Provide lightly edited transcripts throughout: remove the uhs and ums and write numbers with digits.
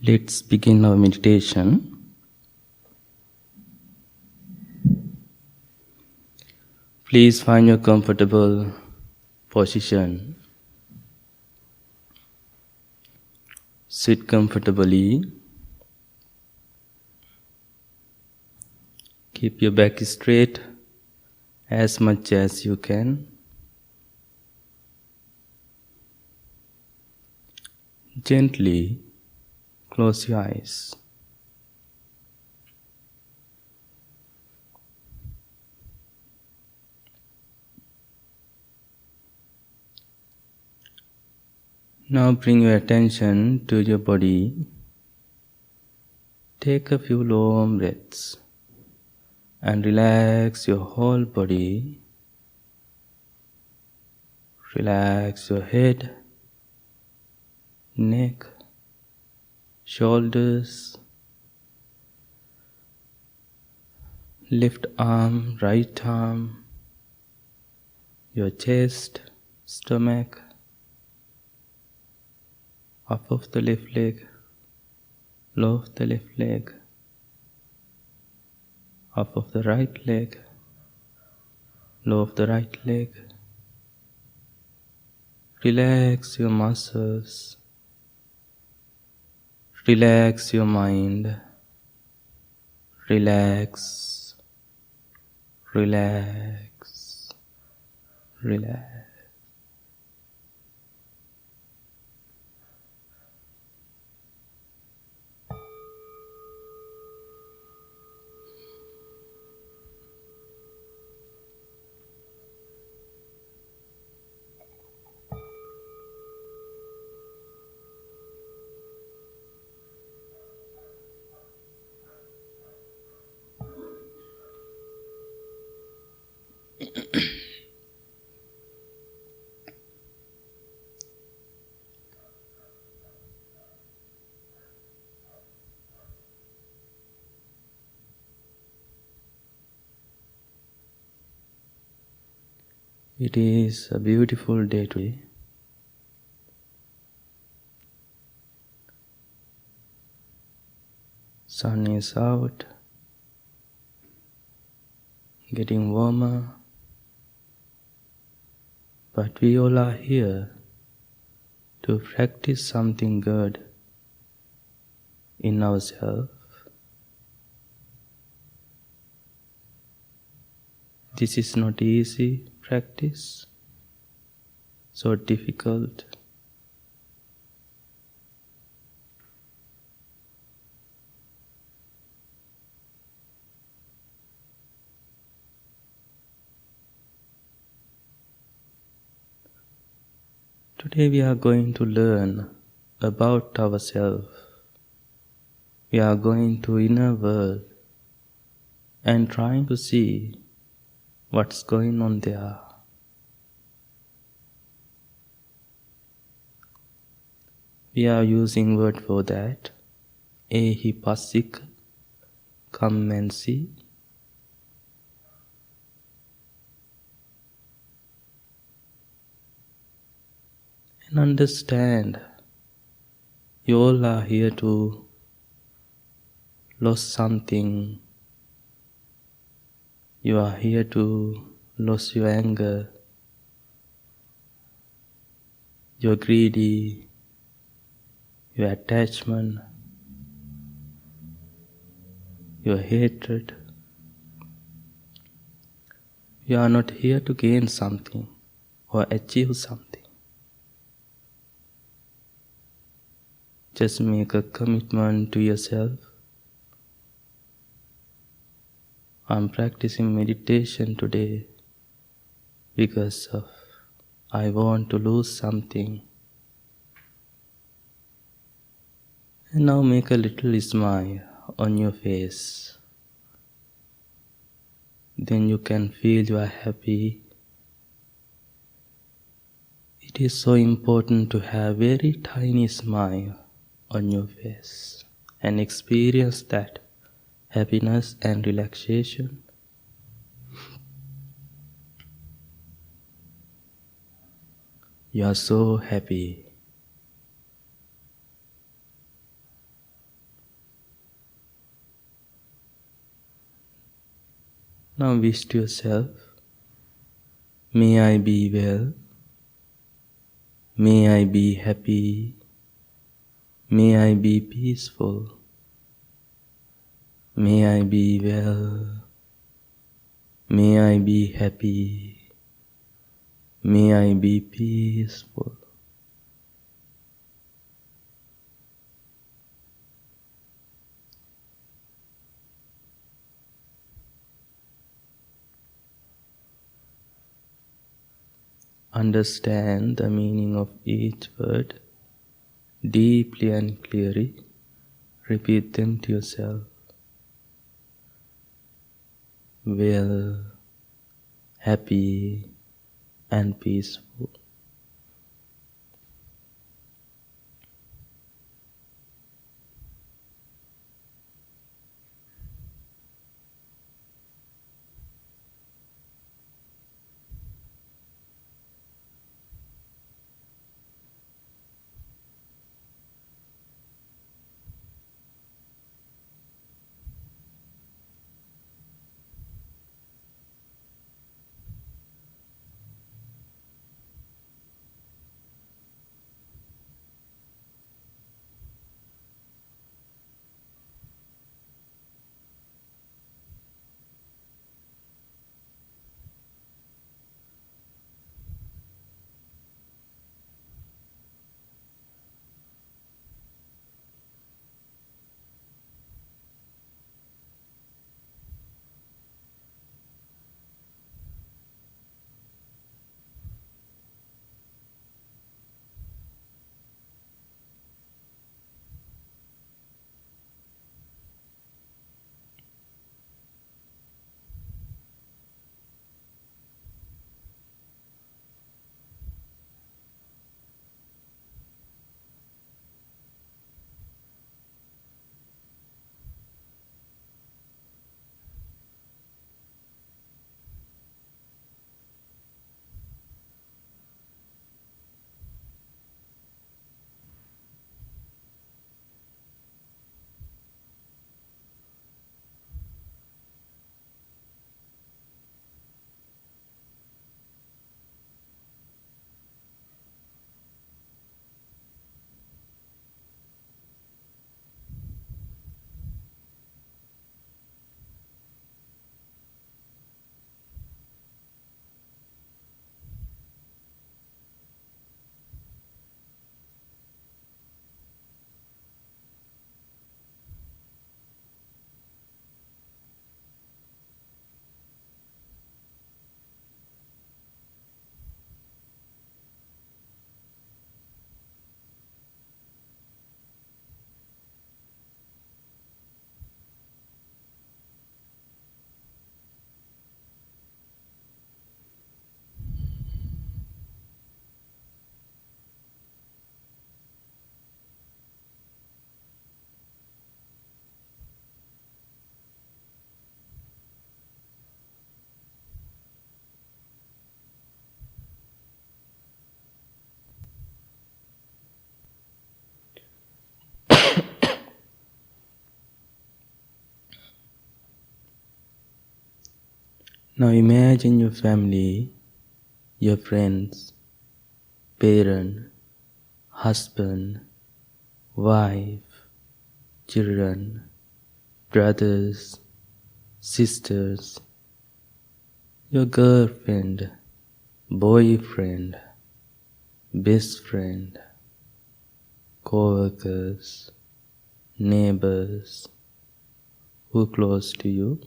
Let's begin our meditation. Please find your comfortable position. Sit comfortably. Keep your back straight as much as you can. Gently close your eyes. Now bring your attention to your body. Take a few long breaths and relax your whole body. Relax your head, neck, shoulders, left arm, right arm, your chest, stomach, up of the left leg, low of the left leg, up of the right leg, low of the right leg. Relax your muscles. Relax your mind. Relax. Relax. Relax. It is a beautiful day today. Sun is out, getting warmer, but we all are here to practice something good in ourselves. This is not easy practice, so difficult. Today we are going to learn about ourselves. We are going to inner world and trying to see what's going on there. We are using word for that. Ehipasik, come and see. And understand, you all are here to lose something. You are here to lose your anger. You're greedy. Your attachment. Your hatred. You are not here to gain something or achieve something. Just make a commitment to yourself. I'm practicing meditation today because of I want to lose something. And now make a little smile on your face. Then you can feel you are happy. It is so important to have very tiny smile on your face and experience that happiness and relaxation. You are so happy. Now wish to yourself, may I be well, may I be happy, may I be peaceful, may I be well, may I be happy, may I be peaceful. Understand the meaning of each word deeply and clearly. Repeat them to yourself. Well, happy, and peaceful. Now imagine your family, your friends, parent, husband, wife, children, brothers, sisters, your girlfriend, boyfriend, best friend, co-workers, neighbors, who close to you,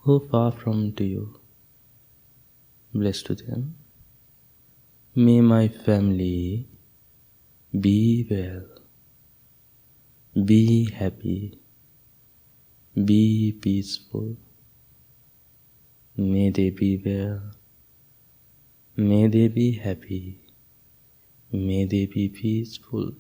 who far from to you. Bless to them. May my family be well, be happy, be peaceful. May they be well, may they be happy, may they be peaceful.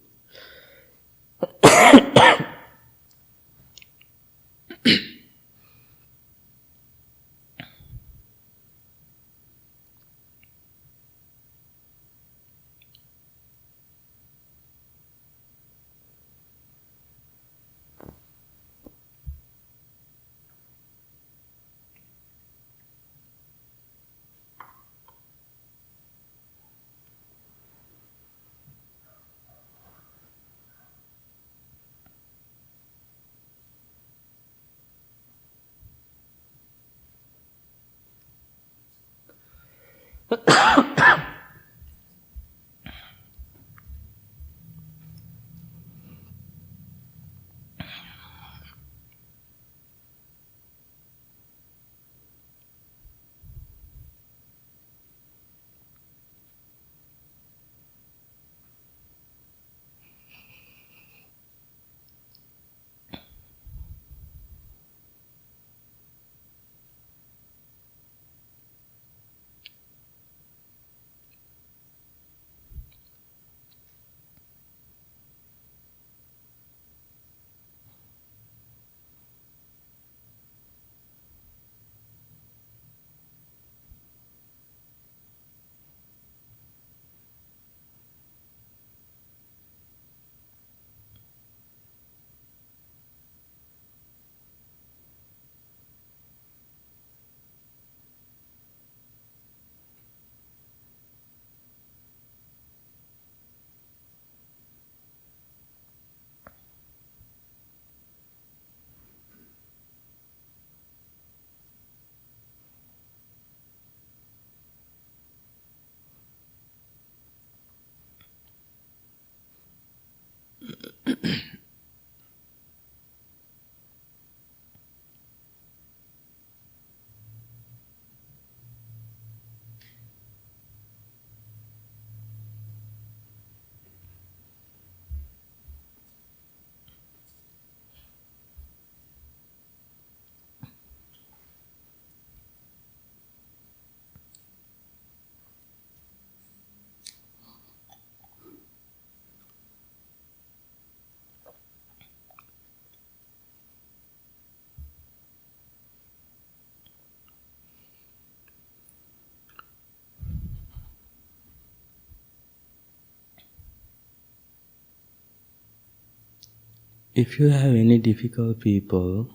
If you have any difficult people,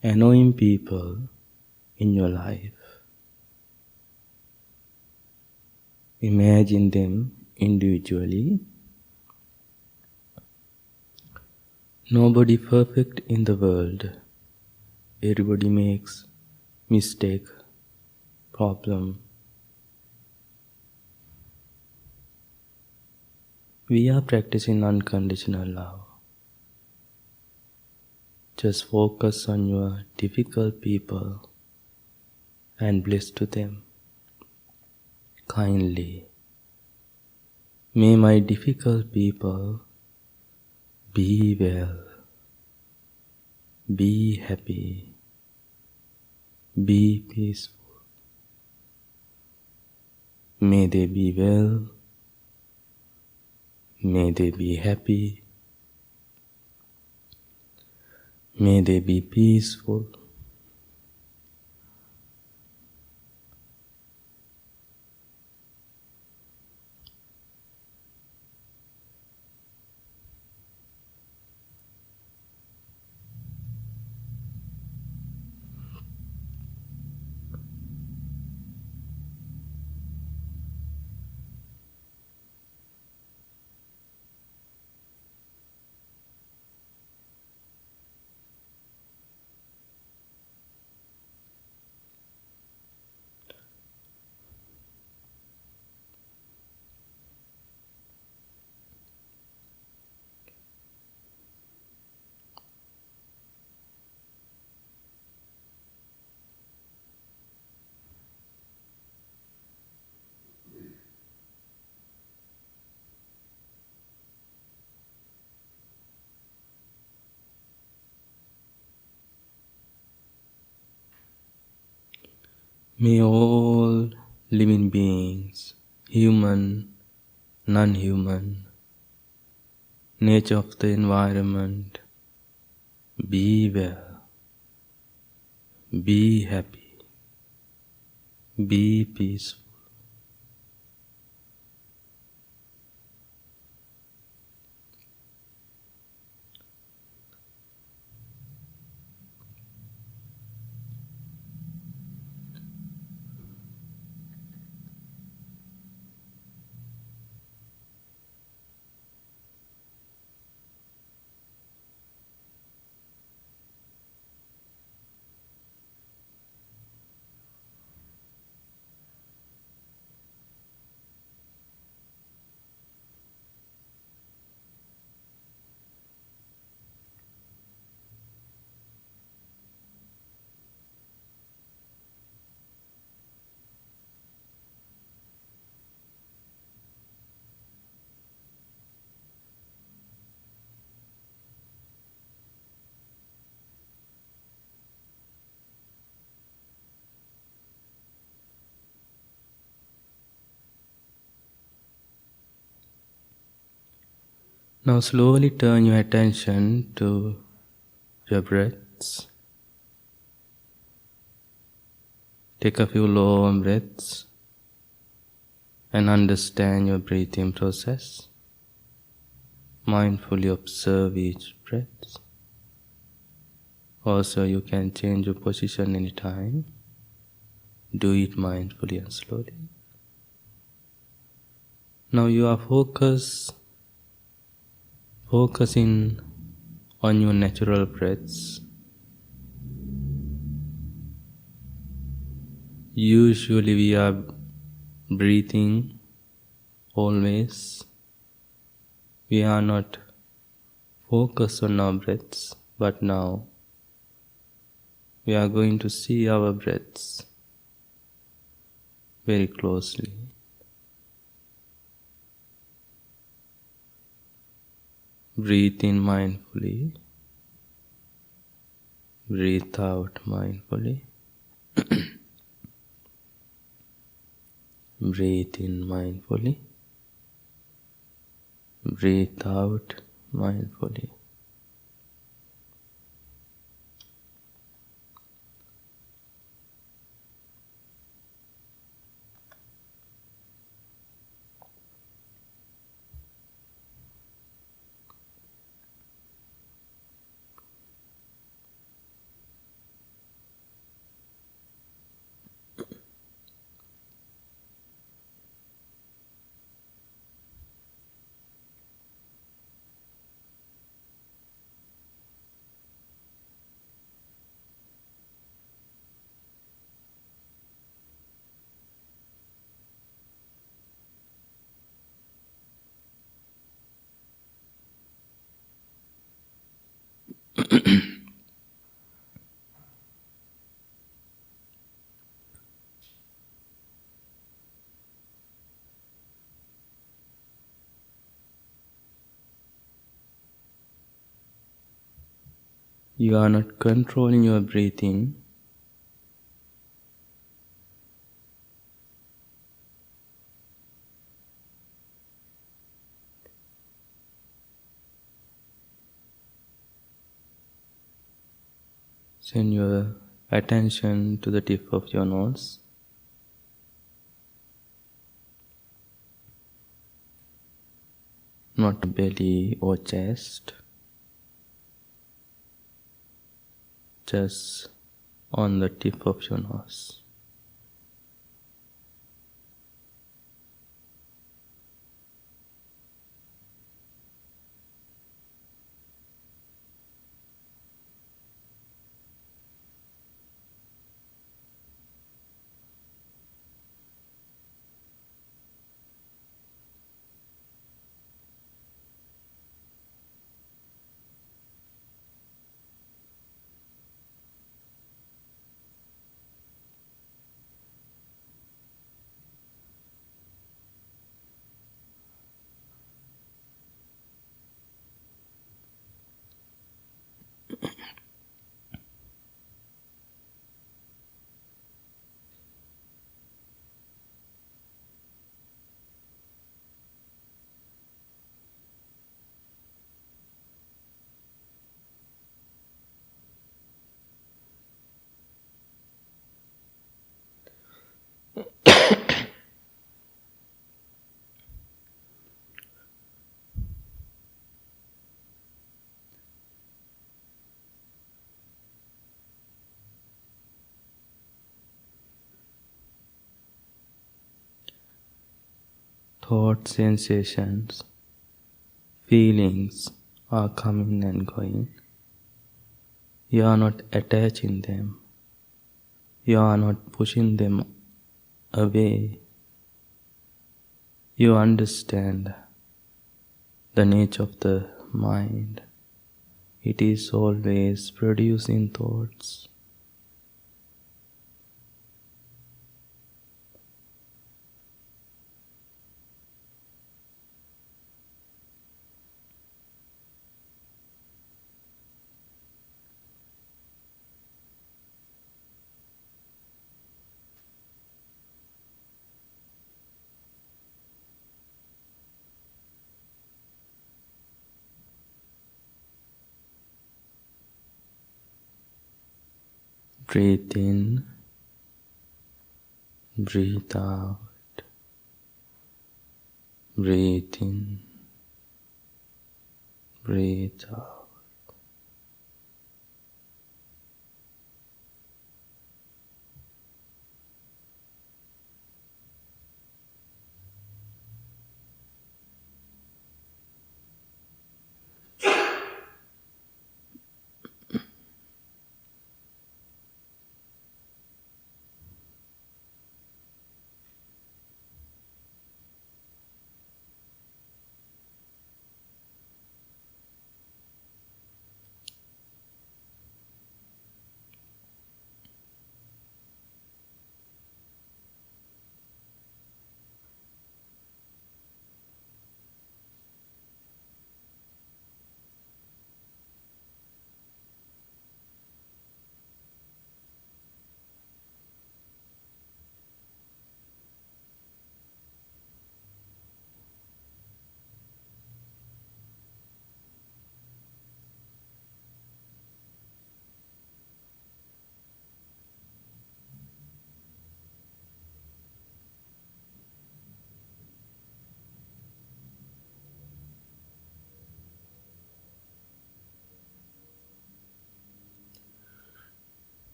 annoying people in your life, imagine them individually. Nobody perfect in the world. Everybody makes mistake, problem. We are practicing unconditional love. Just focus on your difficult people and bless to them kindly. May my difficult people be well, be happy, be peaceful. May they be well, may they be happy, may they be peaceful. May all living beings, human, non-human, nature of the environment, be well, be happy, be peaceful. Now slowly turn your attention to your breaths. Take a few long breaths and understand your breathing process. Mindfully observe each breath. Also, you can change your position anytime. Do it mindfully and slowly. Now you are focusing on your natural breaths. Usually we are breathing always. We are not focused on our breaths, but now we are going to see our breaths very closely. Breathe in mindfully. Breathe out mindfully. Breathe in mindfully. Breathe out mindfully. You are not controlling your breathing. Send your attention to the tip of your nose. Not belly or chest. Just on the tip of your nose. Thoughts, sensations, feelings are coming and going. You are not attaching them. You are not pushing them away. You understand the nature of the mind. It is always producing thoughts. Breathe in, breathe out, breathe in, breathe out.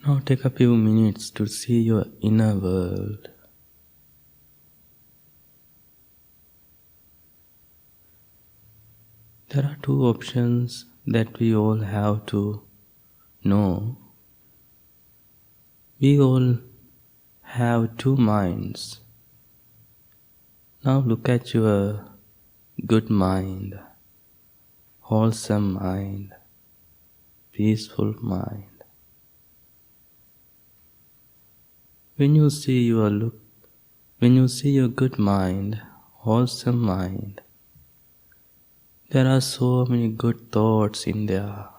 Now take a few minutes to see your inner world. There are two options that we all have to know. We all have two minds. Now look at your good mind, wholesome mind, peaceful mind. When you see your good mind, wholesome mind, there are so many good thoughts in there.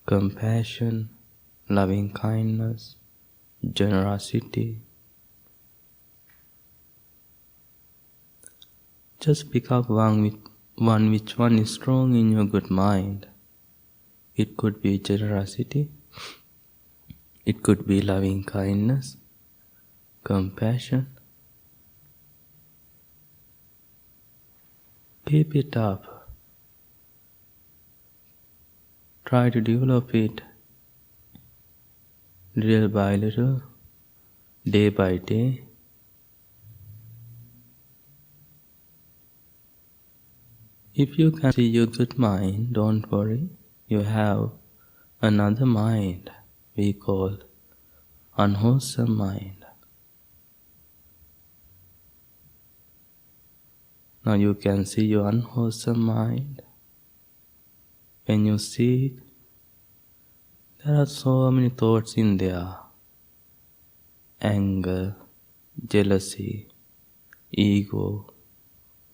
Compassion, loving kindness, generosity. Just pick up which one is strong in your good mind. It could be generosity. It could be loving kindness, compassion. Keep it up. Try to develop it little by little, day by day. If you can see your good mind, don't worry. You have another mind we call unwholesome mind. Now you can see your unwholesome mind. When you see it, there are so many thoughts in there. Anger, jealousy, ego,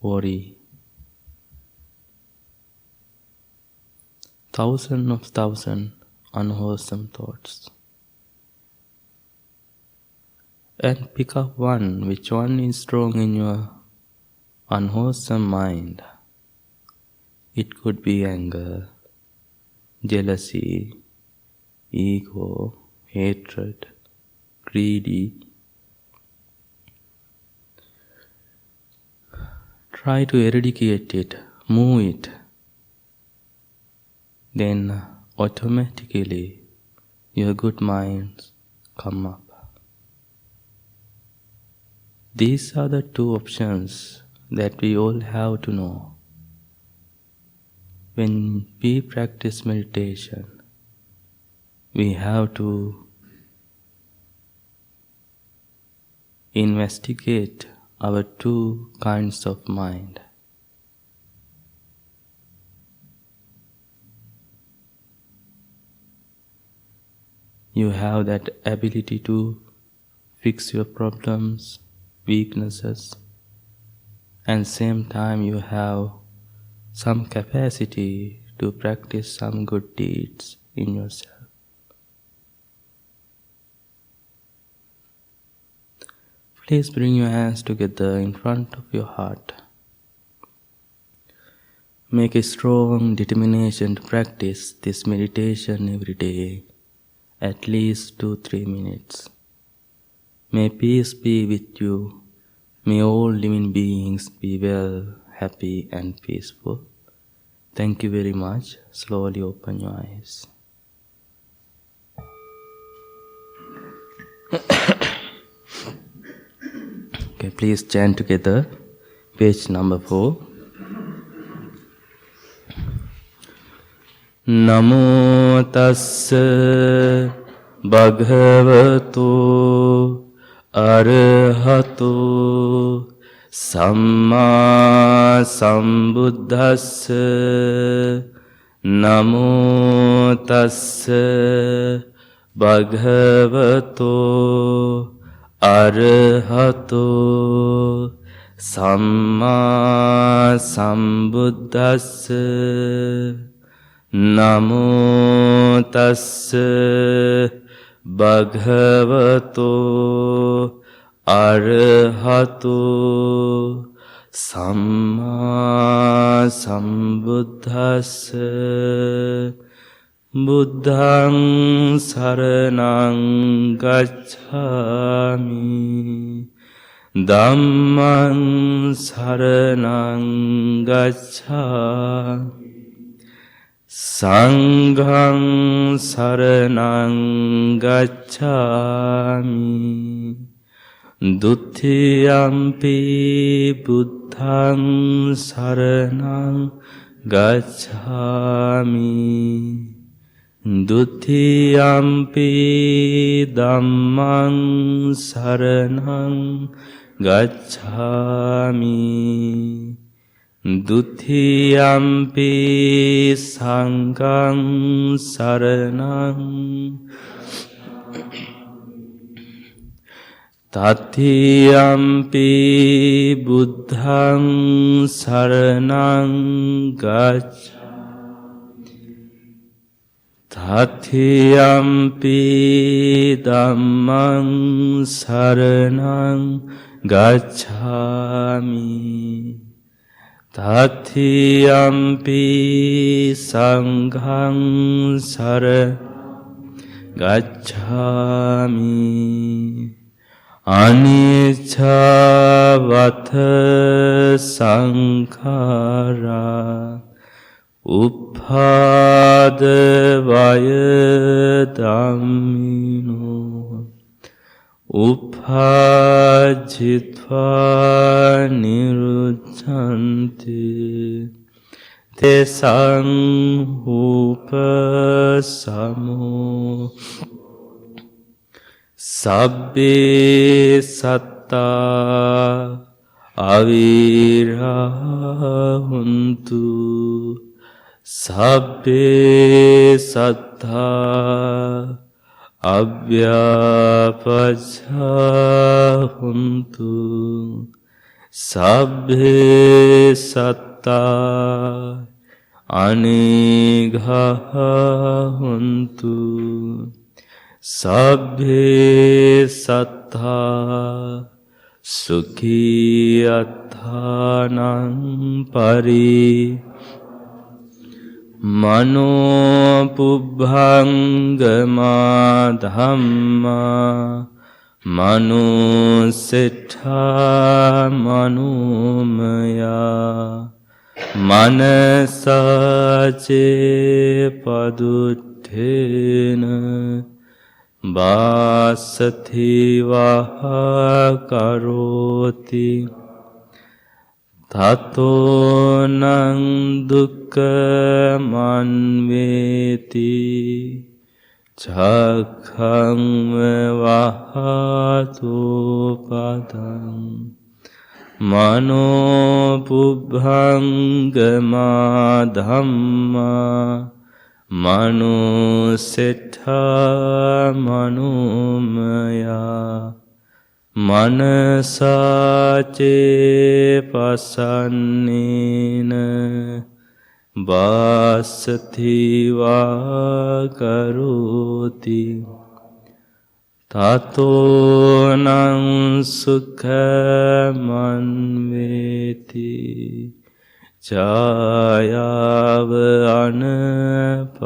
worry. Thousands unwholesome thoughts. And pick up which one is strong in your unwholesome mind. It could be anger, jealousy, ego, hatred, greedy. Try to eradicate it, move it. Then automatically your good minds come up. These are the two options that we all have to know. When we practice meditation, we have to investigate our two kinds of mind. You have that ability to fix your problems, weaknesses, and same time you have some capacity to practice some good deeds in yourself. Please bring your hands together in front of your heart. Make a strong determination to practice this meditation every day, at least 2-3 minutes. May peace be with you. May all living beings be well, happy and peaceful. Thank you very much. Slowly open your eyes. Okay, please chant together. Page number 4. Namo tassa bhagavato arahato samma sambuddhassa. Namo tassa bhagavato arahato samma sambuddhassa. Namo tassa bhagavato arahato samma sambuddhassa. Buddhaṃ saraṇaṃ gacchāmi. Dhammaṃ saraṇaṃ gacchāmi. Sanghaṃ saraṇaṃ gacchāmi. Dutthiyampi buddhaṃ saraṇaṃ gacchāmi. Dutthiyampi dhammaṃ saraṇaṃ gacchāmi. Dutthiyampi sanghaṃ saraṇaṃ. Tatthiyampi buddhaṃ saraṇaṃ gacchāmi. Tatthiyampi dhammaṃ saraṇaṃ gacchāmi. Tatthiyampi sanghaṃ saraṇaṃ gacchāmi. Anicca vata saṅkhārā uppada vaya dhammino. Upajitva nirucchanti. Tesaṃ upasamo. Sabbe sattā avirahuntu. Sabbe sattā avyapacchahuntu. Sabbe sattā anighahuntu. Sabbe sattā sukhi atthānaṃ pari. Mano pubbhangama dhamma. Mano siddha manomaya. Manasa ce paduttena. Vāsati vāha karoti. Tato naṃ dukkhaṃ anveti. Chakhaṃ vāhato padaṃ. Mano pubbhangama dhamma. Mano siddha manomaya. Manasa ce pasannena. Vāsati vā karoti. Tato naṃ sukhaṃ anveti. Chāyāv anapāyini.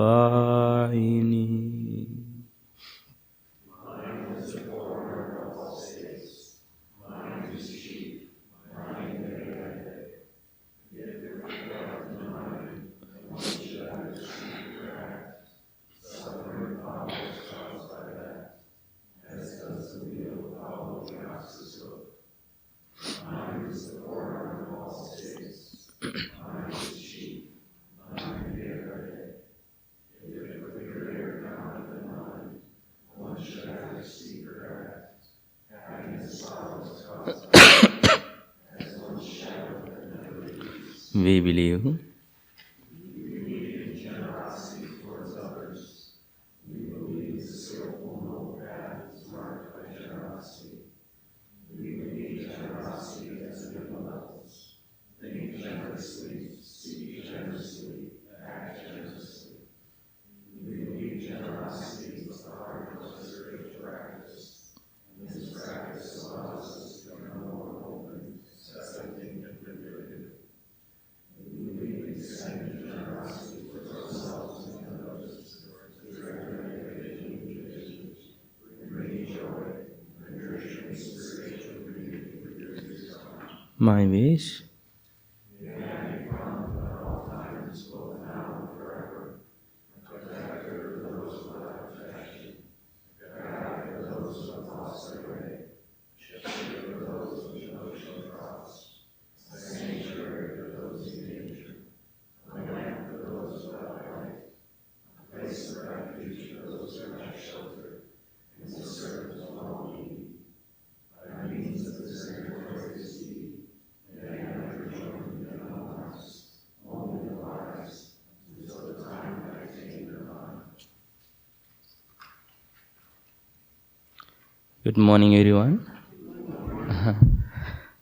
We believe. My wish. Good morning, everyone.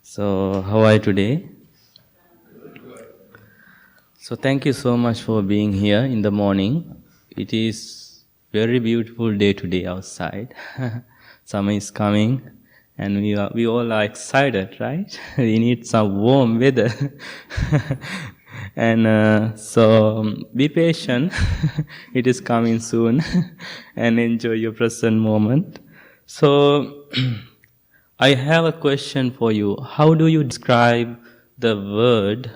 So, how are you today? So, thank you so much for being here in the morning. It is very beautiful day today outside. Summer is coming, and we all are excited, right? We need some warm weather, and so be patient. It is coming soon, and enjoy your present moment. So, I have a question for you. How do you describe the word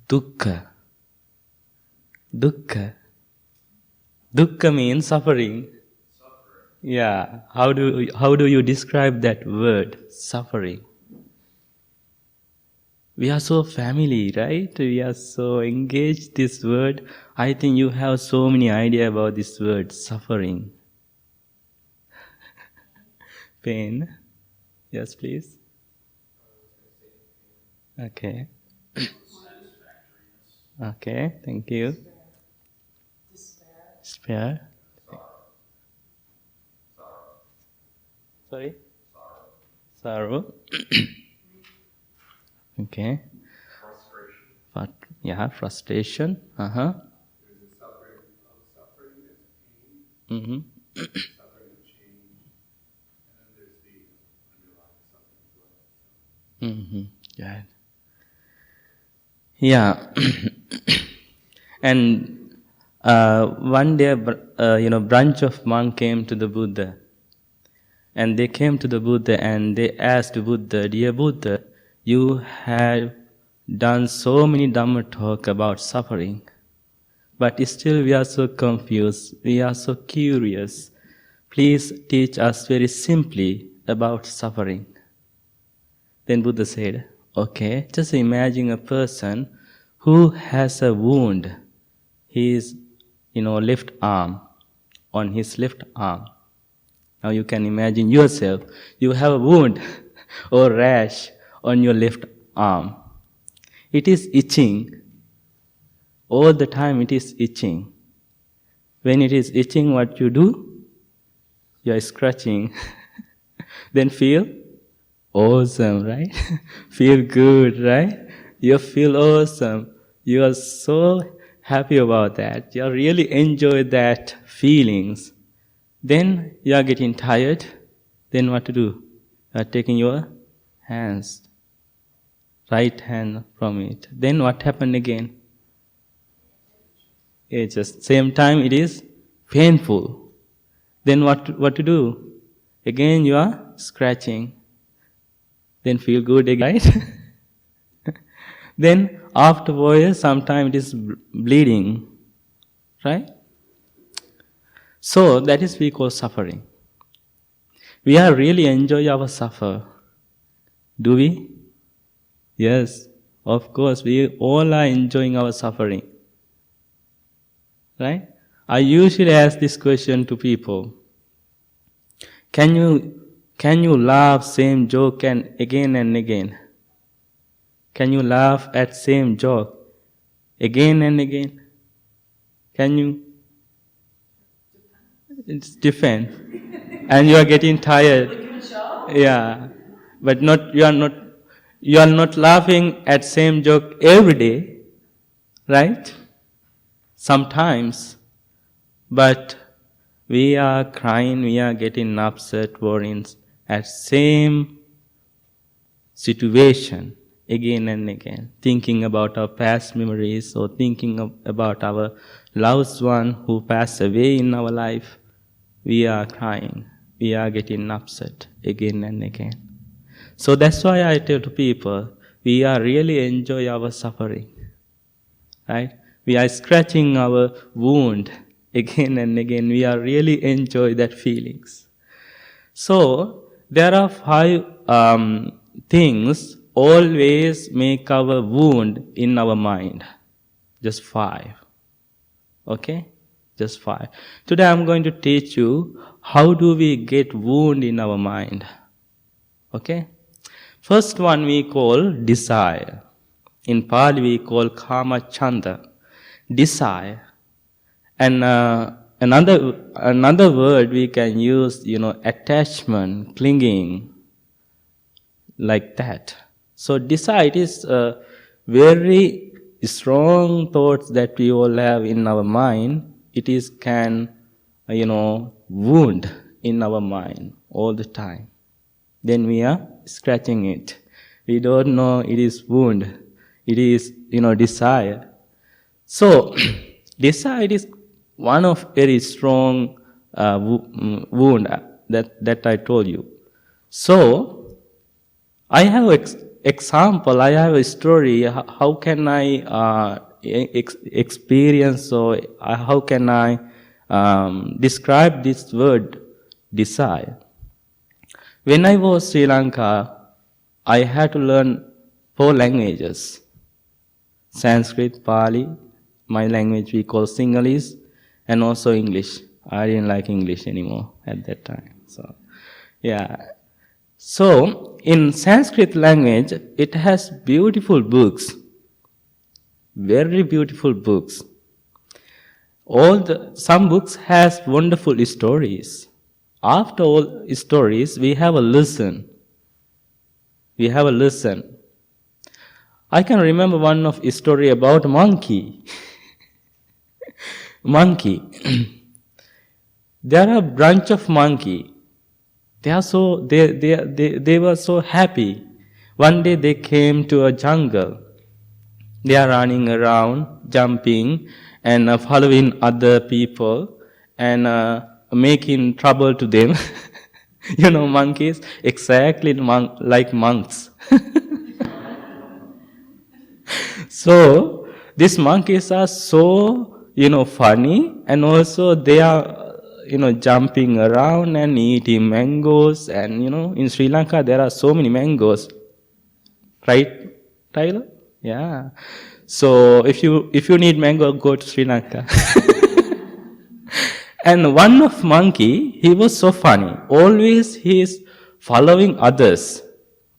dukkha? Dukkha. Dukkha means suffering. Yeah. How do you describe that word, suffering? We are so family, right? We are so engaged this word. I think you have so many idea about this word, suffering. Pain. Yes, please. Okay. Okay, thank you. Despair. Sorry? Sorrow. Okay. Frustration. Uh-huh. Mm-hmm. Mm-hmm. Yeah. And one day, branch of monk came to the Buddha. And they came to the Buddha and they asked Buddha, "Dear Buddha, you have done so many Dhamma talk about suffering, but still we are so confused, we are so curious. Please teach us very simply about suffering." Then Buddha said, "Okay, just imagine a person who has a wound, his left arm, on his left arm. Now you can imagine yourself, you have a wound or rash on your left arm. It is itching. All the time it is itching. When it is itching, what you do? You are scratching. Then feel awesome, right? Feel good, right? You feel awesome. You are so happy about that. You really enjoy that feelings. Then you are getting tired. Then what to do? You are taking your hands, right hand from it. Then what happened again? It's just same time it is painful. Then what to do? Again you are scratching. Then feel good again, right? Then afterwards, sometimes it is bleeding, right? So that is we call suffering. We are really enjoy our suffer. Do we? Yes, of course, we all are enjoying our suffering. Right? I usually ask this question to people. Can you laugh same joke and again? Can you laugh at same joke again and again? Can you? It's different. And you are getting tired. Yeah. But you are not laughing at same joke every day, right? Sometimes. But we are crying, we are getting upset, worrying at same situation again and again, thinking about our past memories or thinking about our loved one who passed away in our life. We are crying, we are getting upset again and again. So that's why I tell to people, we are really enjoy our suffering, right? We are scratching our wound again and again. We are really enjoy that feelings. So there are 5 things always make our wound in our mind. Just 5. Okay? Just 5. Today I'm going to teach you how do we get wound in our mind. Okay? First one we call desire. In Pali we call kama chanda. Desire. And another word we can use, attachment, clinging, like that. So desire, it is very strong thoughts that we all have in our mind. It is can, wound in our mind all the time. Then we are scratching it. We don't know it is wound. It is, desire. So, desire is one of very strong wound that I told you. So, I have example, I have a story. How can I experience or how can I describe this word desire? When I was Sri Lanka, I had to learn 4 languages. Sanskrit, Pali, my language we call Sinhalese, and also English. I didn't like English anymore at that time. So, yeah. So, in Sanskrit language, it has beautiful books. Very beautiful books. Some books has wonderful stories. After all stories, we have a lesson. We have a lesson. I can remember one of a story about monkey. Monkey. There are a bunch of monkey. They were so happy. One day they came to a jungle. They are running around, jumping, and following other people, and making trouble to them. Monkeys, exactly like monks. So, these monkeys are so, funny, and also they are, jumping around and eating mangoes, and, in Sri Lanka there are so many mangoes. Right, Tyler? Yeah. So, if you need mango, go to Sri Lanka. And one of monkey, he was so funny. Always he is following others.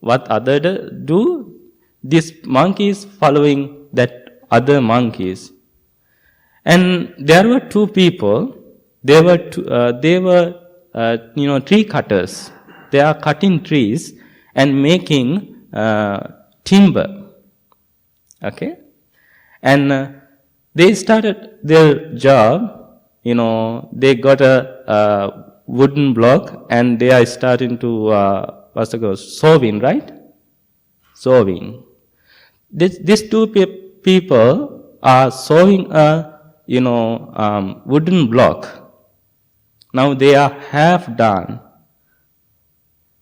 What others do, this monkey is following that other monkeys. And there were 2 people. They were tree cutters. They are cutting trees and making timber. Okay, and they started their job. They got a wooden block and they are starting to sawing, right? Sawing. These two people are sewing a wooden block. Now they are half done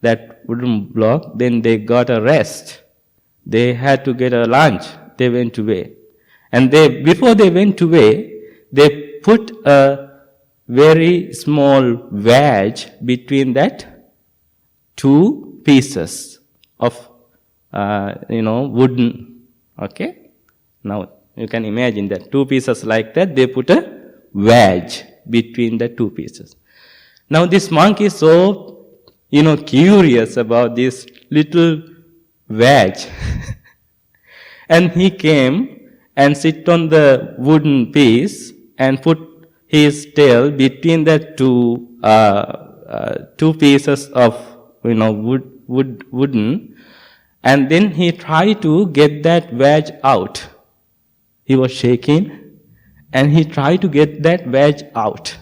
that wooden block. Then they got a rest. They had to get a lunch. They went away, and before they went away, they put a very small wedge between that two pieces of wooden. Okay, now you can imagine that two pieces like that, they put a wedge between the two pieces. Now this monk is so, curious about this little wedge. And he came and sit on the wooden piece and put his tail between the two pieces of, wooden. And then he tried to get that wedge out. He was shaking and he tried to get that wedge out.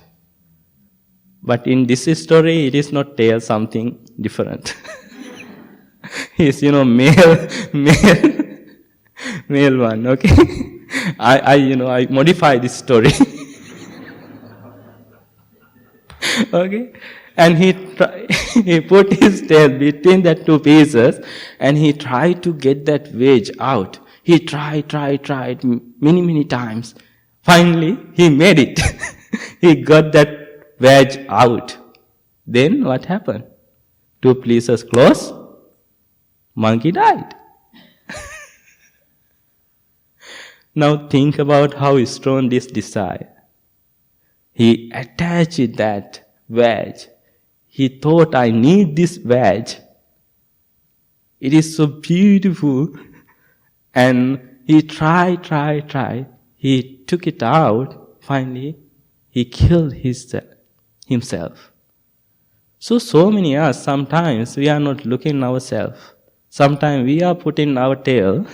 But in this story, it is not tail, something different. He's, male one, okay? I modify this story. Okay? And he put his tail between the two pieces and he tried to get that wedge out. He tried many times. Finally, he made it. He got that wedge out. Then what happened? Two pieces close, monkey died. Now think about how strong this desire. He attached that wedge. He thought, I need this wedge. It is so beautiful. And he tried. He took it out. Finally, he killed himself. So many of us, sometimes we are not looking ourselves. Sometimes we are putting our tail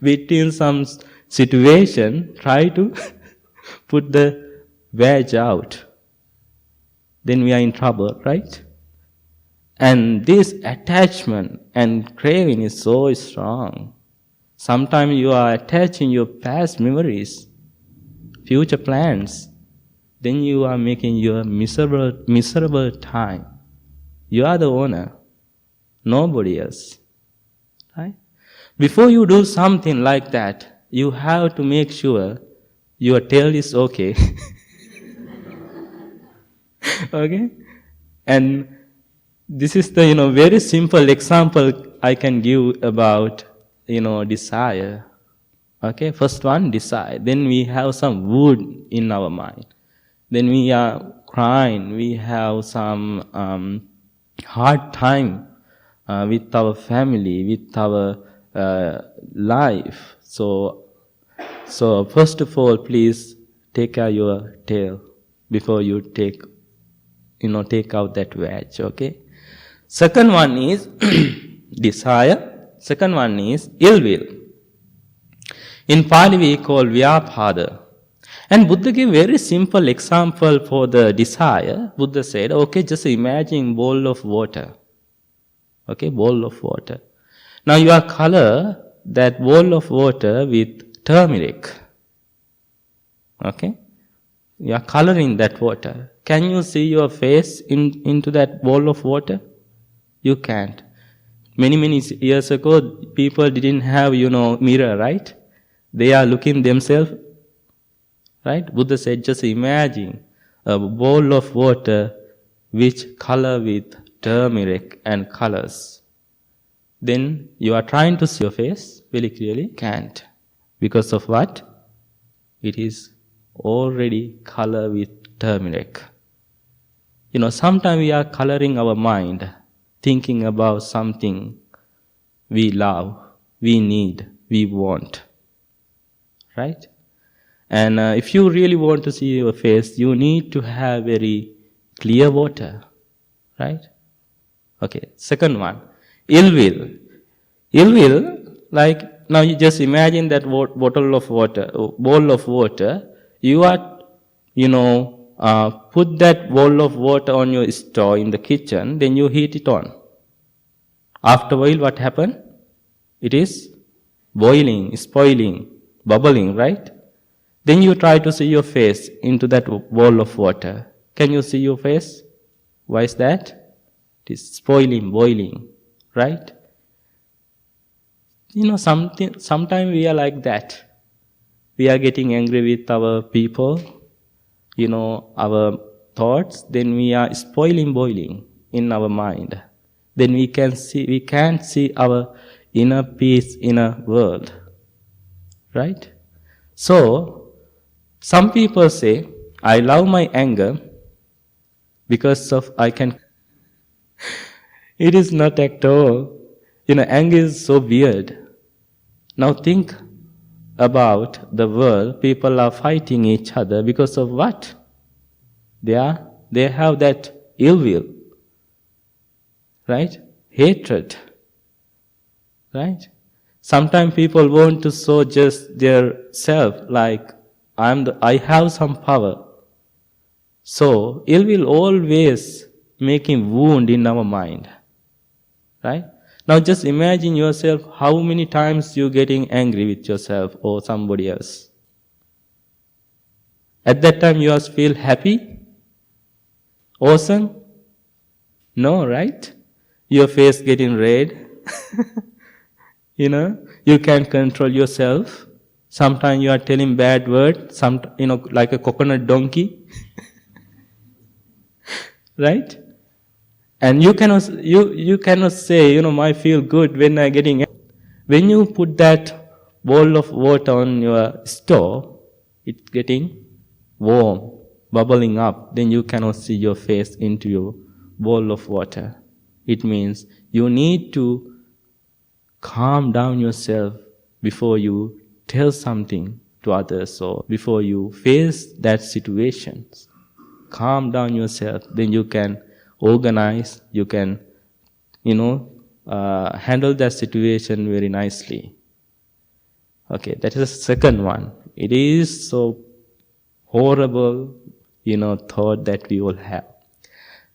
between some situation, try to put the wedge out. Then we are in trouble, right? And this attachment and craving is so strong. Sometimes you are attaching your past memories, future plans. Then you are making your miserable time. You are the owner, nobody else. Right? Before you do something like that, you have to make sure your tail is okay. Okay? And this is the, very simple example I can give about, desire. Okay? First one, desire. Then we have some wood in our mind. Then we are crying. We have some hard time with our family, with our life. So first of all, please take care your tail before you take out that wedge, okay? Second one is desire. Second one is ill will. In Pali we call vyapada. And Buddha gave very simple example for the desire. Buddha said, okay, just imagine bowl of water. Okay, bowl of water. Now you are color that bowl of water with turmeric. Okay? You are coloring that water. Can you see your face into that bowl of water? You can't. Many years ago, people didn't have, mirror, right? They are looking themselves, right? Buddha said, just imagine a bowl of water which color with turmeric and colors. Then you are trying to see your face very clearly, can't. Because of what? It is already color with turmeric. Sometimes we are coloring our mind, thinking about something we love, we need, we want. Right? And if you really want to see your face, you need to have very clear water. Right? Okay, second one, ill will. Ill will, like, now you just imagine that bowl of water, you are, put that bowl of water on your stove in the kitchen, then you heat it on. After a while, what happened? It is boiling, spoiling, bubbling, right? Then you try to see your face into that bowl of water. Can you see your face? Why is that? It is spoiling, boiling, right? Sometimes we are like that. We are getting angry with our people, our thoughts, then we are spoiling, boiling in our mind. Then we can't see our inner peace, inner world. Right? So, some people say, I love my anger because of I can. It is not at all. Anger is so weird. Now think about the world. People are fighting each other because of what? They have that ill will. Right? Hatred. Right? Sometimes people want to show just their self, like I have some power. So ill will always making wound in our mind. Right? Now just imagine yourself how many times you're getting angry with yourself or somebody else. At that time you feel happy? Awesome? No, right? Your face getting red. You can't control yourself. Sometimes you are telling bad words, like a coconut donkey. Right? And you cannot say, I feel good when I'm getting angry. When you put that bowl of water on your stove, it's getting warm, bubbling up. Then you cannot see your face into your bowl of water. It means you need to calm down yourself before you tell something to others or before you face that situation. Calm down yourself, then you can organize, you can, handle that situation very nicely. Okay, that is the second one. It is so horrible, thought that we all have.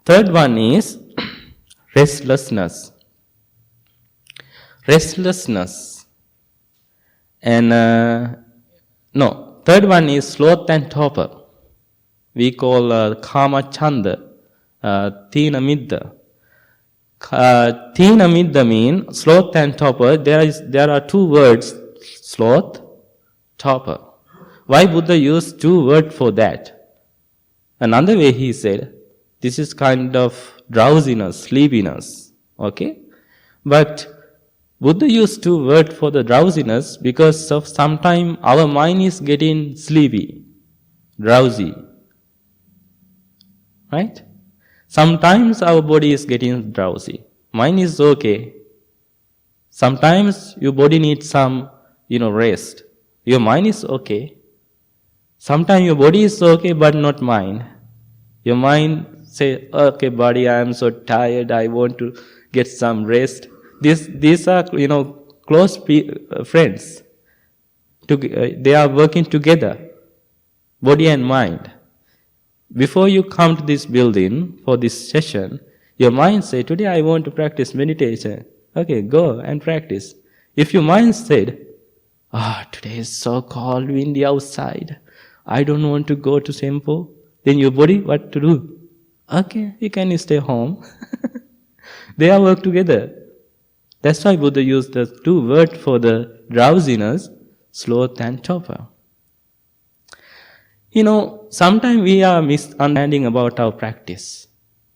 Third one is restlessness. Restlessness. And, third one is sloth and torpor. We call Kama Chanda, Tina Midda. Tina Midda means sloth and torpor. There are two words, sloth, torpor. Why Buddha used two words for that? Another way he said, this is kind of drowsiness, sleepiness. Okay? But Buddha used two words for the drowsiness because of sometimes our mind is getting sleepy, drowsy. Right? Sometimes our body is getting drowsy. Mind is okay. Sometimes your body needs some, rest. Your mind is okay. Sometimes your body is okay, but not mind. Your mind say, okay, body, I am so tired. I want to get some rest. These are, close friends. They are working together, body and mind. Before you come to this building for this session, your mind say, today I want to practice meditation. Okay, go and practice. If your mind said, today is so cold, windy outside, I don't want to go to temple, then your body, what to do? Okay, you can stay home. They are work together. That's why Buddha used the two words for the drowsiness, sloth and torpor. Sometimes we are misunderstanding about our practice.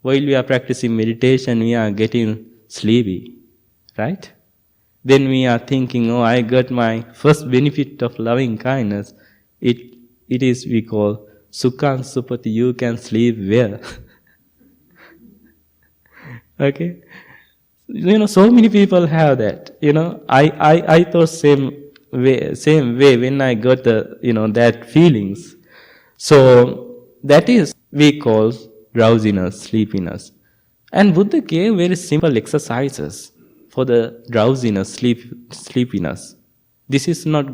While we are practicing meditation, we are getting sleepy, right? Then we are thinking, I got my first benefit of loving kindness. It is, we call, Sukhan Supati, you can sleep well. Okay? So many people have that. I thought same way when I got that feelings. So that is we call drowsiness, sleepiness. And Buddha gave very simple exercises for the drowsiness, sleepiness. This is not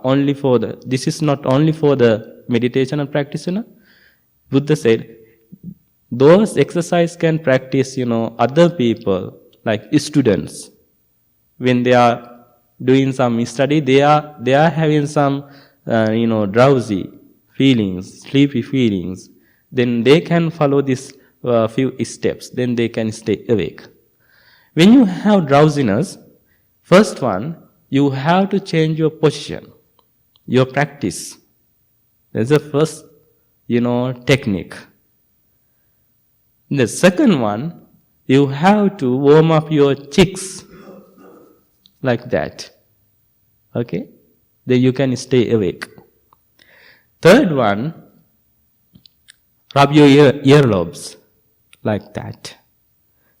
only for the meditation and practitioner. Buddha said, those exercise can practice, other people, like students, when they are doing some study, they are having some, drowsy feelings, sleepy feelings, then they can follow this few steps, then they can stay awake. When you have drowsiness, first one, you have to change your position, your practice. That's the first, technique. The second one, you have to warm up your cheeks like that. Okay? Then you can stay awake. Third one, rub your earlobes like that.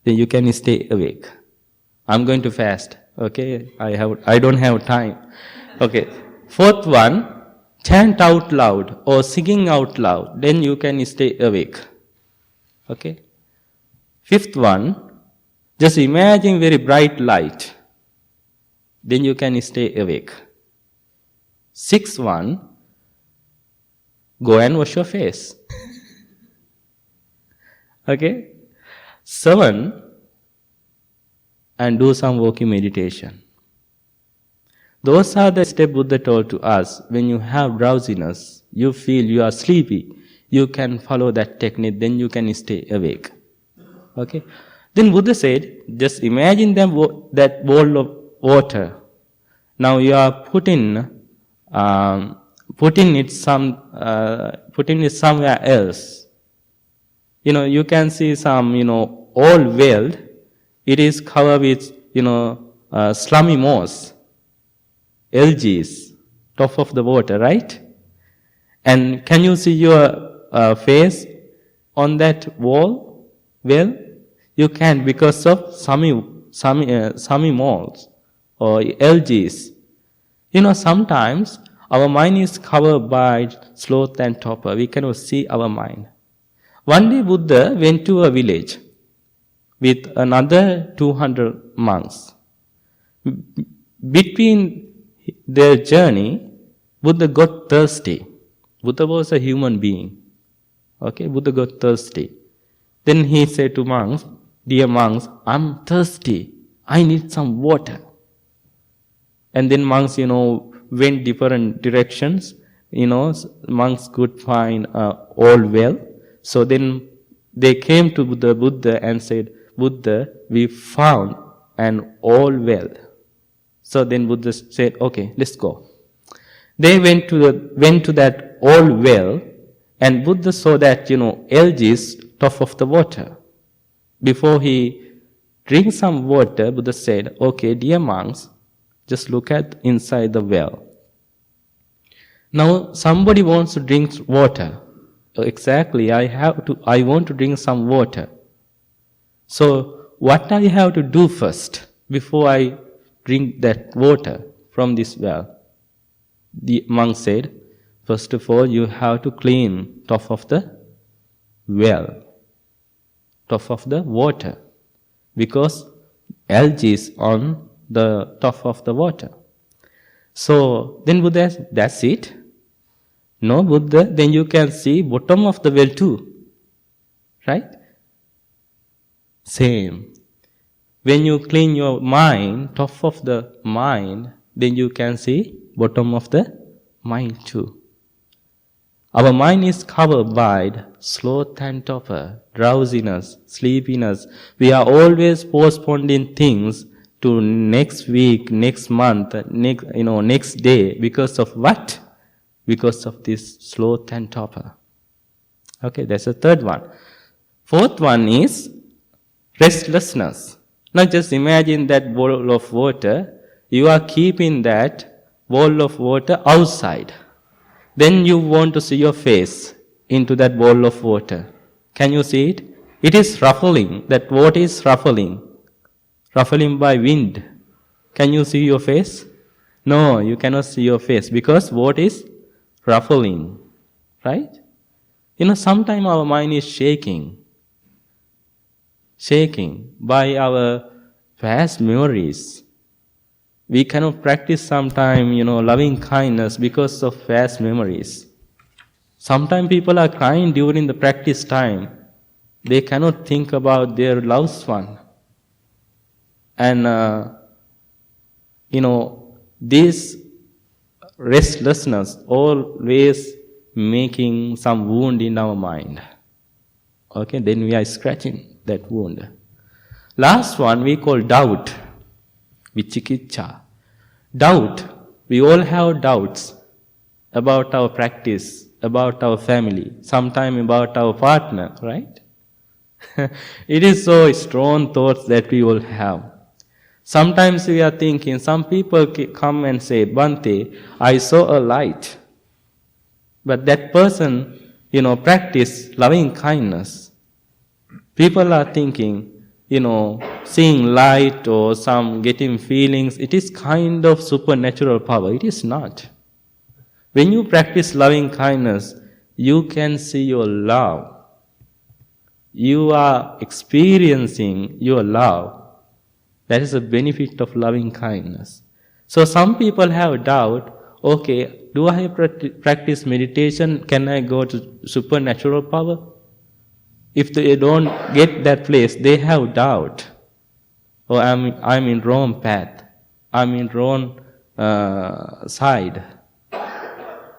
Then you can stay awake. I'm going to fast. Okay? I don't have time. Okay. Fourth one, chant out loud or singing out loud. Then you can stay awake. Okay? Fifth one, just imagine very bright light. Then you can stay awake. Sixth one, go and wash your face. Okay? 7, and do some walking meditation. Those are the steps Buddha told to us. When you have drowsiness, you feel you are sleepy, you can follow that technique, then you can stay awake. Okay? Then Buddha said, just imagine that bowl of water. Now you are putting it somewhere else. You can see some, old well. It is covered with, slimy moss, algae, top of the water, right? And can you see your face on that wall? Well, you can because of slimy moss or algae. Sometimes our mind is covered by sloth and torpor. We cannot see our mind. One day Buddha went to a village with another 200 monks. Between their journey, Buddha got thirsty. Buddha was a human being. Okay, Buddha got thirsty. Then he said to monks, "Dear monks, I'm thirsty. I need some water." And then monks, went different directions. Monks could find an old well. So then they came to the Buddha and said, "Buddha, we found an old well." So then Buddha said, "Okay, let's go." They went to that old well, and Buddha saw that, algae top of the water. Before he drank some water, Buddha said, "Okay, dear monks, just look at inside the well." Now somebody wants to drink water. Exactly, I want to drink some water. So what I have to do first before I drink that water from this well? The monk said, first of all, you have to clean top of the well, top of the water, because algae is on the top of the water. So then Buddha said, "That's it? No, Buddha, then you can see bottom of the well too." Right? Same. When you clean your mind, top of the mind, then you can see bottom of the mind too. Our mind is covered by sloth and torpor, drowsiness, sleepiness. We are always postponing things to next week, next month, next day. Because of what? Because of this sloth and torpor. Okay, that's the third one. Fourth one is restlessness. Now just imagine that bowl of water. You are keeping that bowl of water outside. Then you want to see your face into that bowl of water. Can you see it? It is ruffling. That water is ruffling. Ruffling by wind. Can you see your face? No, you cannot see your face because water is ruffling. Right? Sometimes our mind is shaking by our past memories. We cannot practice sometimes, loving kindness because of past memories. Sometimes people are crying during the practice time. They cannot think about their loved one. And, this restlessness always making some wound in our mind. Okay, then we are scratching that wound. Last one we call doubt, vichikicha. Doubt, we all have doubts about our practice, about our family, sometimes about our partner, right? It is so strong thoughts that we all have. Sometimes we are thinking, some people come and say, Bhante, I saw a light. But that person, practice loving kindness. People are thinking, seeing light or some getting feelings, it is kind of supernatural power. It is not. When you practice loving kindness, you can see your love. You are experiencing your love. That is the benefit of loving kindness. So some people have doubt, okay, do I practice meditation? Can I go to supernatural power? If they don't get that place, they have doubt. Oh, I'm in wrong path. I'm in wrong side.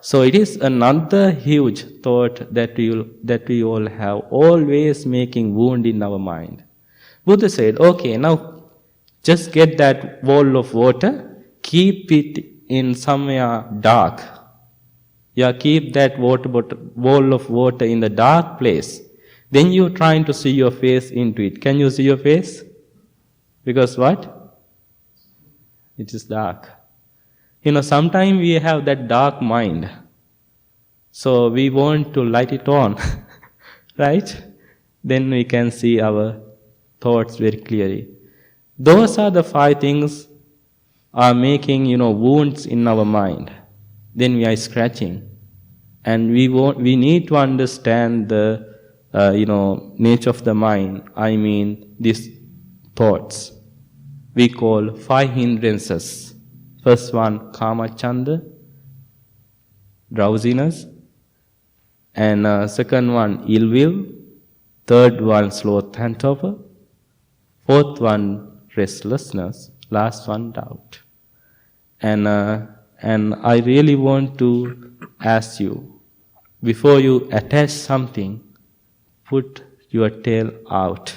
So it is another huge thought that we all have, always making wound in our mind. Buddha said, okay, now just get that bowl of water, keep it in somewhere dark. Yeah, keep that bowl of water in the dark place. Then you're trying to see your face into it. Can you see your face? Because what? It is dark. Sometimes we have that dark mind. So we want to light it on. Right? Then we can see our thoughts very clearly. Those are the 5 things are making, wounds in our mind. Then we are scratching. And we need to understand the, nature of the mind. I mean, these thoughts. We call 5 hindrances. First one, kamachanda, drowsiness. And second one, ill will. Third one, sloth and torpor. Fourth one, restlessness. Last one, doubt. And I really want to ask you, before you attach something, put your tail out.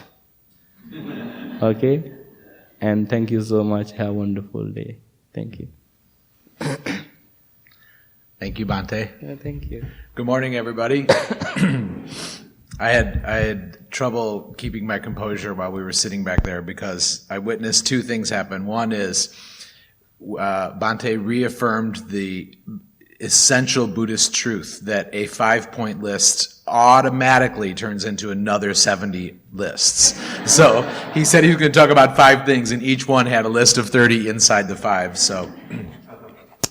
Okay? And thank you so much. Have a wonderful day. Thank you. Thank you, Bhante. Yeah, thank you. Good morning, everybody. I had trouble keeping my composure while we were sitting back there because I witnessed 2 things happen. One is Bhante reaffirmed the essential Buddhist truth that a 5-point list automatically turns into another 70 lists. So he said he was going to talk about 5 things, and each one had a list of 30 inside the 5. So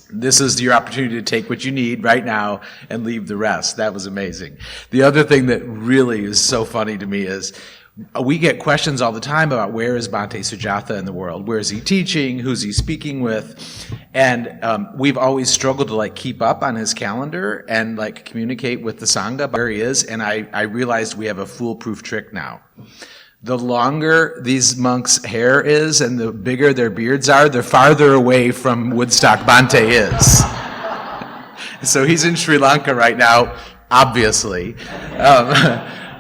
this is your opportunity to take what you need right now and leave the rest. That was amazing. The other thing that really is so funny to me is we get questions all the time about where is Bhante Sujatha in the world? Where is he teaching? Who's he speaking with? And we've always struggled to keep up on his calendar and communicate with the Sangha where he is. And I realized we have a foolproof trick now. The longer these monks' hair is and the bigger their beards are, the farther away from Woodstock Bhante is. So he's in Sri Lanka right now, obviously.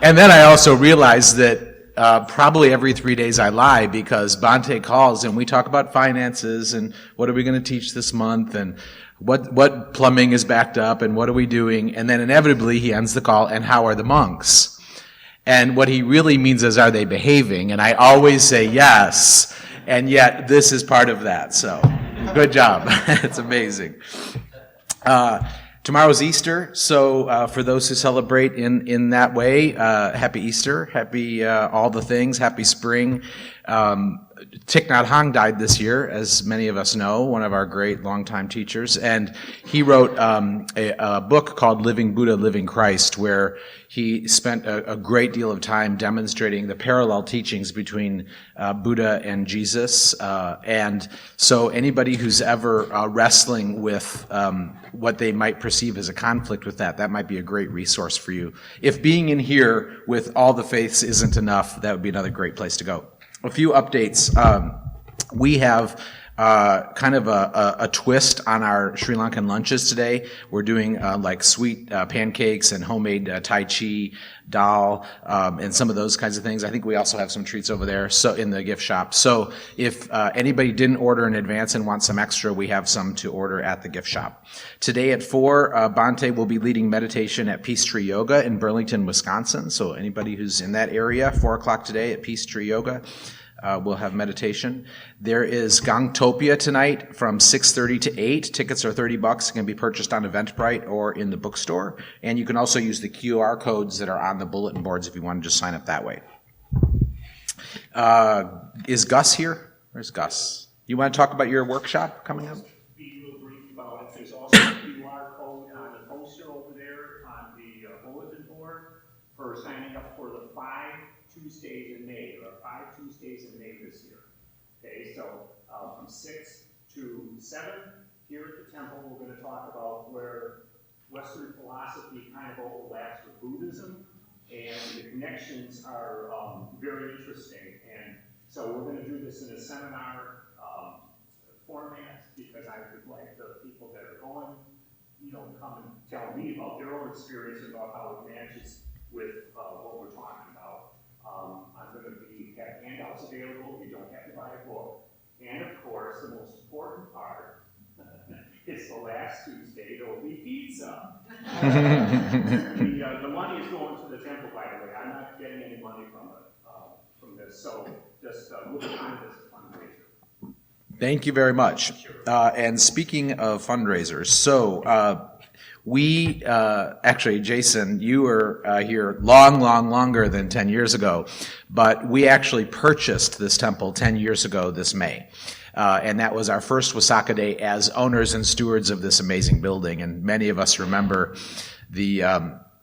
And then I also realized that probably every 3 days I lie because Bhante calls and we talk about finances and what are we going to teach this month and what plumbing is backed up and what are we doing. And then inevitably he ends the call and how are the monks? And what he really means is, are they behaving? And I always say yes, and yet this is part of that. So, good job. It's amazing. Tomorrow's Easter, so for those who celebrate in that way, happy Easter, happy all the things, happy spring. Thich Nhat Hanh died this year, as many of us know, one of our great longtime teachers, and he wrote a book called Living Buddha, Living Christ, where he spent a great deal of time demonstrating the parallel teachings between Buddha and Jesus, and so anybody who's ever wrestling with what they might perceive as a conflict with that might be a great resource for you. If being in here with all the faiths isn't enough, that would be another great place to go. A few updates. We have kind of a twist on our Sri Lankan lunches today. We're doing like sweet pancakes and homemade Tai Chi dal and some of those kinds of things. I think we also have some treats over there so in the gift shop. So if anybody didn't order in advance and want some extra, we have some to order at the gift shop. Today at 4, Bhante will be leading meditation at Peace Tree Yoga in Burlington, Wisconsin. So anybody who's in that area, 4 o'clock today at Peace Tree Yoga. We'll have meditation. There is Gangtopia tonight from 6:30 to 8. Tickets are $30. It can be purchased on Eventbrite or in the bookstore. And you can also use the QR codes that are on the bulletin boards if you want to just sign up that way. Is Gus here? Where's Gus? You want to talk about your workshop coming up? Be real brief about it. There's also a QR code on the poster over there on the bulletin board for signing up for the 5 Tuesdays in May. There are 5 Tuesdays in May this year. Okay, so from 6 to 7 here at the temple, we're going to talk about where Western philosophy kind of overlaps with Buddhism, and the connections are very interesting. And so we're going to do this in a seminar format because I would like the people that are going, come and tell me about their own experience and about how it matches with what we're talking about. I'm going to have handouts available. You don't have to buy a book. And of course, the most important part is the last Tuesday, there will be pizza. The money is going to the temple, by the way. I'm not getting any money from this. So just look at this as a fundraiser. Thank you very much. And speaking of fundraisers, so we actually, Jason, you were here longer than 10 years ago, but we actually purchased this temple 10 years ago this May. And that was our first Wasaka Day as owners and stewards of this amazing building. And many of us remember the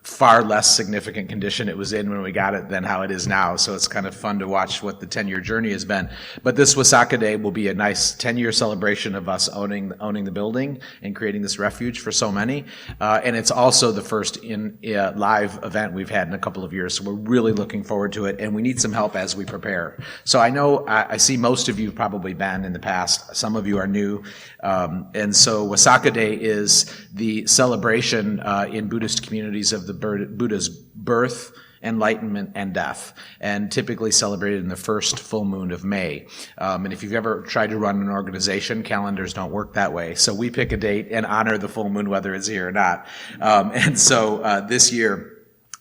far less significant condition it was in when we got it than how it is now. So it's kind of fun to watch what the 10-year journey has been. But this Wasaka Day will be a nice 10-year celebration of us owning the building and creating this refuge for so many. And it's also the first live event we've had in a couple of years. So we're really looking forward to it. And we need some help as we prepare. So I know I see most of you have probably been in the past. Some of you are new. And so Wasaka Day is the celebration in Buddhist communities of the Buddha's birth, enlightenment, and death, and typically celebrated in the first full moon of May. And if you've ever tried to run an organization, calendars don't work that way. So we pick a date and honor the full moon, whether it's here or not. And so this year,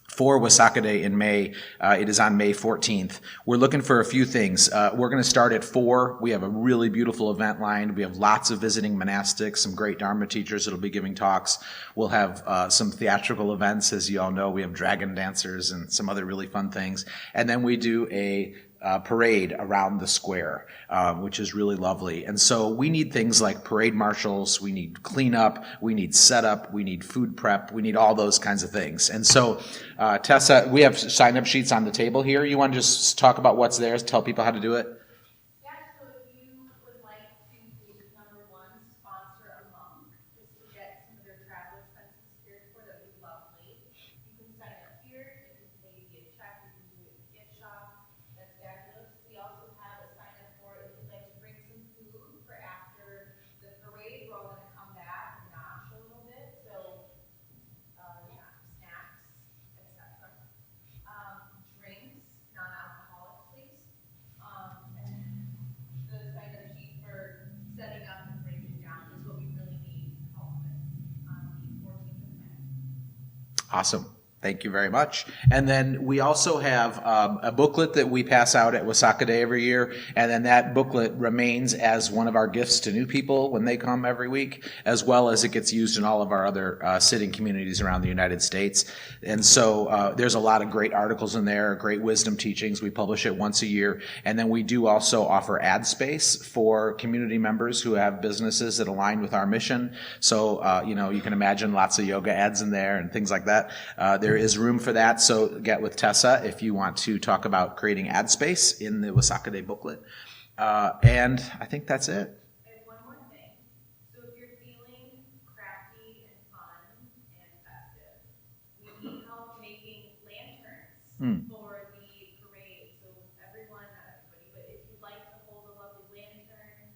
for Wasaka Day in May, it is on May 14th. We're looking for a few things. We're going to start at 4. We have a really beautiful event lined. We have lots of visiting monastics, some great Dharma teachers that will be giving talks. We'll have some theatrical events. As you all know, we have dragon dancers and some other really fun things. And then we do a parade around the square, which is really lovely. And so we need things like parade marshals, we need cleanup, we need setup, we need food prep, we need all those kinds of things. And so, Tessa, we have sign-up sheets on the table here. You want to just talk about what's there, tell people how to do it? Yeah, so if you would like to, number 1, sponsor a monk, just to get some of their travel expenses cared for, that would be lovely. You can sign up here, it can pay via check, you can do it in the gift shop. That's fabulous. We also have a sign up for if you'd like to bring some food for after the parade. We're all going to come back and nosh a little bit. So, snacks, etc. Drinks, non-alcoholic, please. And the sign up sheet for setting up and breaking down is what we really need help with on the 14th of May. Awesome. Thank you very much. And then we also have a booklet that we pass out at Wasaka Day every year, and then that booklet remains as one of our gifts to new people when they come every week, as well as it gets used in all of our other sitting communities around the United States. And so there's a lot of great articles in there, great wisdom teachings. We publish it once a year, and then we do also offer ad space for community members who have businesses that align with our mission. So, you can imagine lots of yoga ads in there and things like that. There is room for that, so get with Tessa if you want to talk about creating ad space in the Wasaka Day booklet. And I think that's it. And one more thing. So if you're feeling crafty and fun and festive, we need help making lanterns for the parade. So everyone, not everybody, but if you'd like to hold a lovely lantern,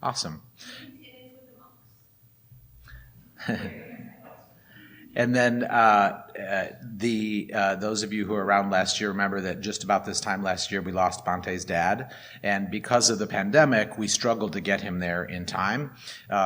Awesome. It is with the monks. And then those of you who were around last year remember that just about this time last year we lost Bhante's dad, and because of the pandemic we struggled to get him there in time,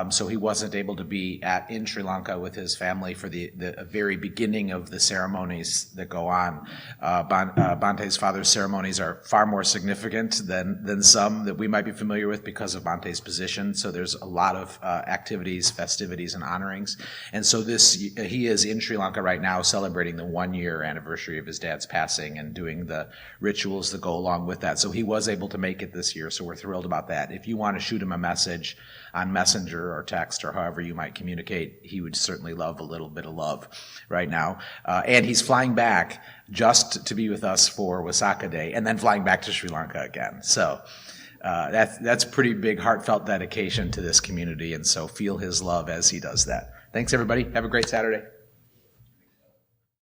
so he wasn't able to be in Sri Lanka with his family for the very beginning of the ceremonies that go on. Bhante's father's ceremonies are far more significant than some that we might be familiar with because of Bhante's position, so there's a lot of activities, festivities, and honorings, and so he is in Sri Lanka right now celebrating the 1-year anniversary of his dad's passing and doing the rituals that go along with that. So he was able to make it this year, so we're thrilled about that. If you want to shoot him a message on Messenger or text or however you might communicate, he would certainly love a little bit of love right now. And he's flying back just to be with us for Wasaka Day and then flying back to Sri Lanka again. So that's pretty big heartfelt dedication to this community, and so feel his love as he does that. Thanks, everybody. Have a great Saturday.